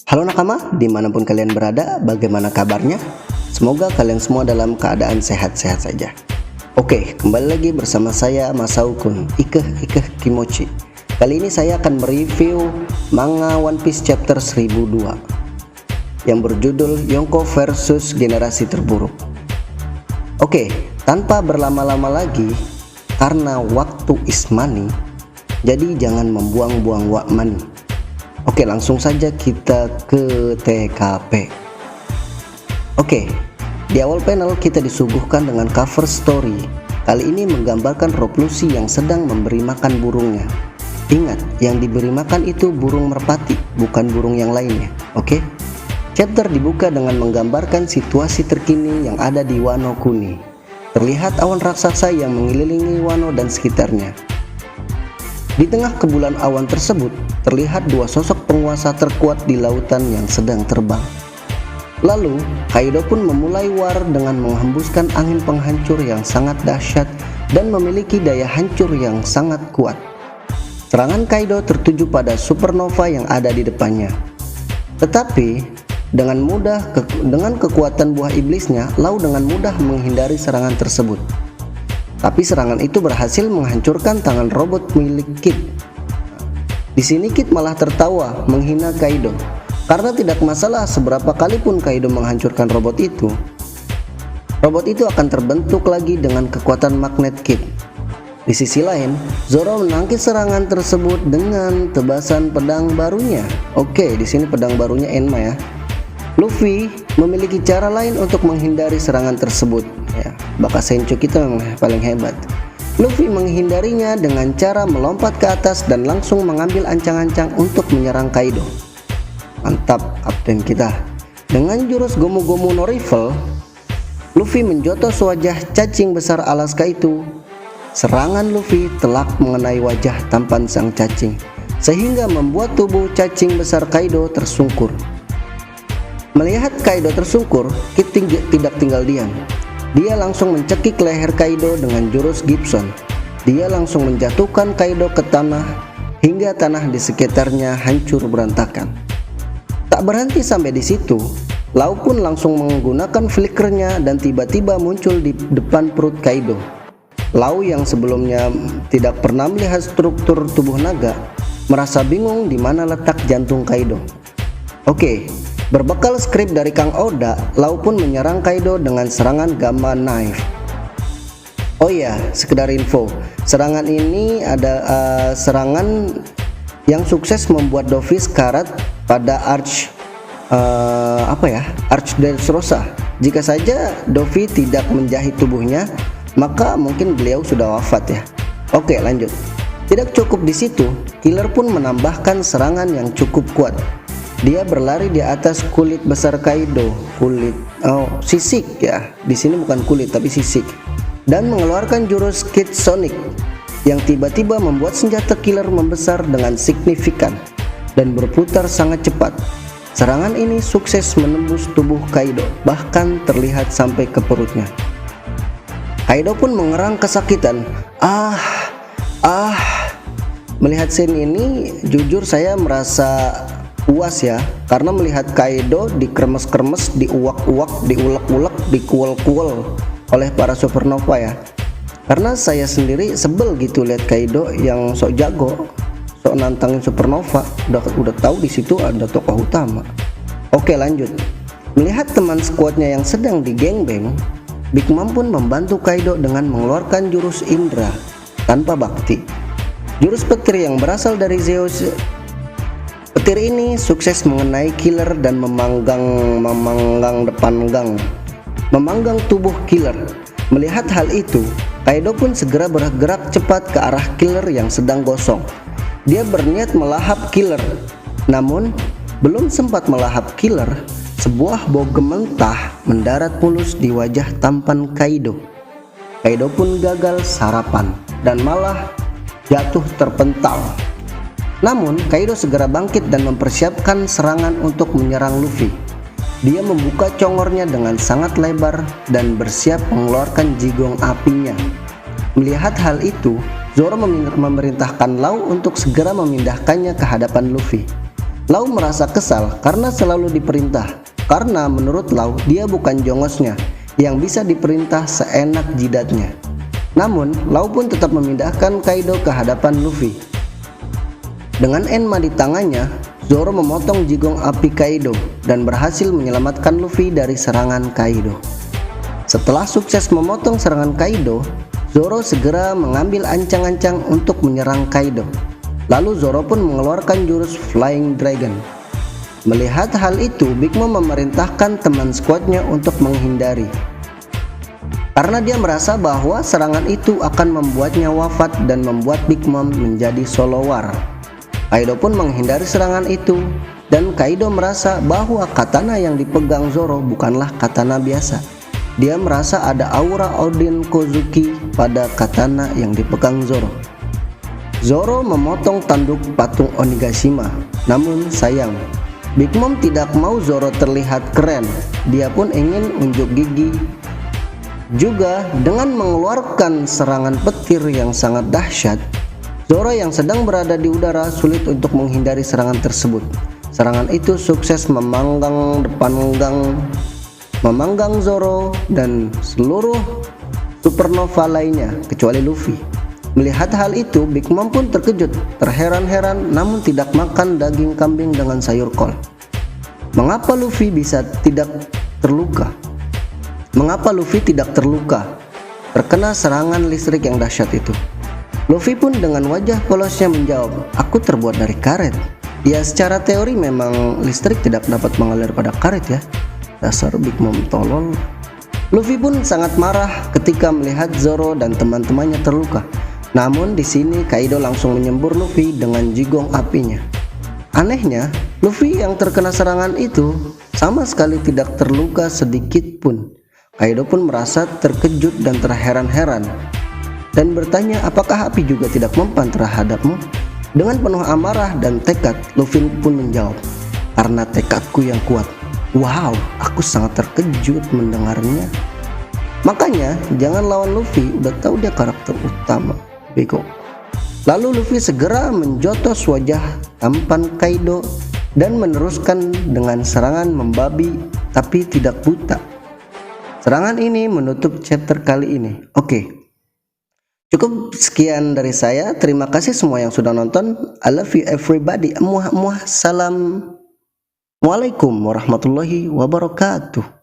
Halo nakama, dimanapun kalian berada, bagaimana kabarnya? Semoga kalian semua dalam keadaan sehat-sehat saja. Oke, kembali lagi bersama saya Masao Kun, Ikeh Kimochi. Kali ini saya akan mereview manga One Piece chapter 1002 yang berjudul Yonko versus Generasi Terburuk. Oke, tanpa berlama-lama lagi, karena waktu is money, jadi jangan membuang-buang money. Oke, langsung saja kita ke TKP. Oke, di awal panel kita disuguhkan dengan cover story. Kali ini menggambarkan Rob Lucy yang sedang memberi makan burungnya. Ingat, yang diberi makan itu burung merpati, bukan burung yang lainnya. Oke? Chapter dibuka dengan menggambarkan situasi terkini yang ada di Wano Kuni. Terlihat awan raksasa yang mengelilingi Wano dan sekitarnya. Di tengah kebulan awan tersebut, terlihat dua sosok penguasa terkuat di lautan yang sedang terbang. Lalu, Kaido pun memulai war dengan menghembuskan angin penghancur yang sangat dahsyat dan memiliki daya hancur yang sangat kuat. Serangan Kaido tertuju pada supernova yang ada di depannya. Tetapi, dengan kekuatan buah iblisnya, Lau dengan mudah menghindari serangan tersebut. Tapi serangan itu berhasil menghancurkan tangan robot milik Kid. Di sini Kid malah tertawa menghina Kaido karena tidak masalah seberapa kali pun Kaido menghancurkan robot itu. Robot itu akan terbentuk lagi dengan kekuatan magnet Kid. Di sisi lain, Zoro menangkis serangan tersebut dengan tebasan pedang barunya. Oke, di sini pedang barunya Enma ya. Luffy memiliki cara lain untuk menghindari serangan tersebut ya. Bakat Sencho kita memang paling hebat. Luffy menghindarinya dengan cara melompat ke atas dan langsung mengambil ancang-ancang untuk menyerang Kaido. Mantap kapten kita. Dengan jurus Gomu Gomu no Rifle, Luffy menjotos wajah cacing besar Alaska itu. Serangan Luffy telak mengenai wajah tampan sang cacing, sehingga membuat tubuh cacing besar Kaido tersungkur. Melihat Kaido tersungkur, Kid tidak tinggal diam. Dia langsung mencekik leher Kaido dengan jurus Gibson. Dia langsung menjatuhkan Kaido ke tanah hingga tanah di sekitarnya hancur berantakan. Tak berhenti sampai di situ, Lau pun langsung menggunakan flickernya dan tiba-tiba muncul di depan perut Kaido. Lau yang sebelumnya tidak pernah melihat struktur tubuh naga, merasa bingung di mana letak jantung Kaido. Oke. Berbekal skrip dari Kang Oda, Lau pun menyerang Kaido dengan serangan Gamma Knife. Oh ya, sekedar info, serangan ini ada serangan yang sukses membuat Dovi sekarat pada Arch Dressrosa. Jika saja Dovi tidak menjahit tubuhnya, maka mungkin beliau sudah wafat ya. Oke, lanjut. Tidak cukup di situ, Killer pun menambahkan serangan yang cukup kuat. Dia berlari di atas kulit besar Kaido, sisik ya. Di sini bukan kulit tapi sisik. Dan mengeluarkan jurus Kid Sonic yang tiba-tiba membuat senjata Killer membesar dengan signifikan dan berputar sangat cepat. Serangan ini sukses menembus tubuh Kaido, bahkan terlihat sampai ke perutnya. Kaido pun mengerang kesakitan. Melihat scene ini, jujur saya merasa puas ya, karena melihat Kaido dikremes-kremes, diuak-uak, diulek-ulek, dikuel-kuel oleh para supernova ya. Karena saya sendiri sebel gitu lihat Kaido yang sok jago, sok nantangin supernova. Udah tahu di situ ada tokoh utama. Oke, lanjut. Melihat teman skuadnya yang sedang digengbeng, Big Mom pun membantu Kaido dengan mengeluarkan jurus Indra tanpa bakti. Jurus petir yang berasal dari Zeus. Petir ini sukses mengenai Killer dan memanggang tubuh Killer. Melihat hal itu, Kaido pun segera bergerak cepat ke arah Killer yang sedang gosong. Dia berniat melahap Killer. Namun, belum sempat melahap Killer, sebuah bogem mentah mendarat mulus di wajah tampan Kaido. Kaido pun gagal sarapan dan malah jatuh terpental. Namun, Kaido segera bangkit dan mempersiapkan serangan untuk menyerang Luffy. Dia membuka congornya dengan sangat lebar dan bersiap mengeluarkan jigong apinya. Melihat hal itu, Zoro memerintahkan Lau untuk segera memindahkannya ke hadapan Luffy. Lau merasa kesal karena selalu diperintah, karena menurut Lau dia bukan jongosnya yang bisa diperintah seenak jidatnya. Namun Lau pun tetap memindahkan Kaido ke hadapan Luffy. Dengan Enma di tangannya, Zoro memotong jigong api Kaido dan berhasil menyelamatkan Luffy dari serangan Kaido. Setelah sukses memotong serangan Kaido, Zoro segera mengambil ancang-ancang untuk menyerang Kaido. Lalu Zoro pun mengeluarkan jurus Flying Dragon. Melihat hal itu, Big Mom memerintahkan teman skuadnya untuk menghindari. Karena dia merasa bahwa serangan itu akan membuatnya wafat dan membuat Big Mom menjadi solo war. Kaido pun menghindari serangan itu, dan Kaido merasa bahwa katana yang dipegang Zoro bukanlah katana biasa. Dia merasa ada aura Odin Kozuki pada katana yang dipegang Zoro. Zoro memotong tanduk patung Onigashima, namun sayang, Big Mom tidak mau Zoro terlihat keren. Dia pun ingin unjuk gigi. Juga dengan mengeluarkan serangan petir yang sangat dahsyat, Zoro yang sedang berada di udara sulit untuk menghindari serangan tersebut. Serangan itu sukses memanggang Zoro dan seluruh supernova lainnya kecuali Luffy. Melihat hal itu, Big Mom pun terkejut, terheran-heran, namun tidak makan daging kambing dengan sayur kol. Mengapa Luffy tidak terluka terkena serangan listrik yang dahsyat itu? Luffy pun dengan wajah polosnya menjawab, "Aku terbuat dari karet." Ya, secara teori memang listrik tidak dapat mengalir pada karet ya. Dasar Big Mom tolol. Luffy pun sangat marah ketika melihat Zoro dan teman-temannya terluka. Namun di sini Kaido langsung menyembur Luffy dengan jigong apinya. Anehnya, Luffy yang terkena serangan itu sama sekali tidak terluka sedikit pun. Kaido pun merasa terkejut dan terheran-heran dan bertanya, apakah api juga tidak mempan terhadapmu? Dengan penuh amarah dan tekad, Luffy pun menjawab, "Karena tekadku yang kuat." Wow, aku sangat terkejut mendengarnya. Makanya jangan lawan Luffy, udah tahu dia karakter utama, bego. Lalu Luffy segera menjotos wajah tampan Kaido dan meneruskan dengan serangan membabi tapi tidak buta. Serangan ini menutup chapter kali ini. Oke, cukup sekian dari saya. Terima kasih semua yang sudah nonton. I love you everybody. Muah muah. Salam. Waalaikumsalam warahmatullahi wabarakatuh.